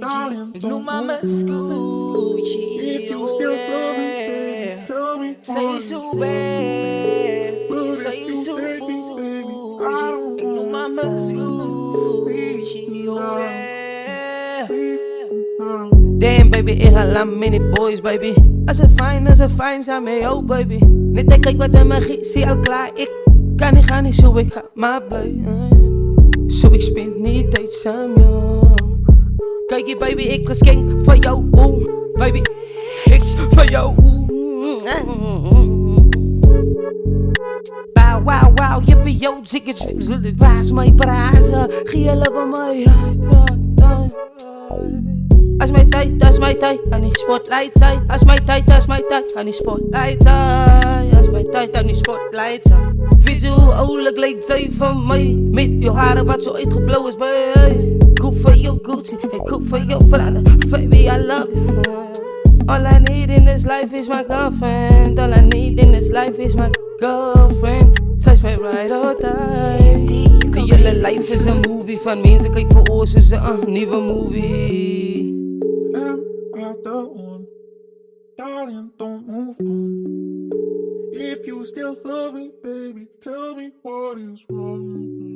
Darling, Ik don't noem maar mijn move on. Gucci. If you still love me, baby, tell me Say what so is wrong. bad. But Say if you so take me, baby, I don't Ik noem maar want mijn to leave Gucci. now, Yeah. leave now. Damn baby, ik ga lang mini boys baby. Als het fijn zijn met jou baby. Net kijk wat jij me giet, zie al klaar. Ik kan niet gaan, niet zo ik ga maar blij. Zo ik spend niet tijd samen. Kijk je baby, ik geschenk voor jou. Baby, ik voor jou. Wow, wow, je bent jouw tickets. Zullen baas mij praten. Gielen van mij. Als mijn tijd, dat is mijn tijd, aan die spotlight zijn. Als mijn tijd, dat is mijn tijd, aan die spotlight zijn. Als mijn tijd, aan die spotlight zijn. Weet je hoe oudelijk lijkt zij van mij? Met je haren wat zo uitgeblauw is bij. Koop voor jou Gucci, en koop voor jou Prada. Baby, I love you. All I need in this life is my girlfriend. All I need in this life is my girlfriend. Touch me right all time. Die hele life is een movie van mensen kijk voor oors, dus een nieuwe movie. Am I the one? Darling, don't move on. If you still love me, baby, tell me what is wrong.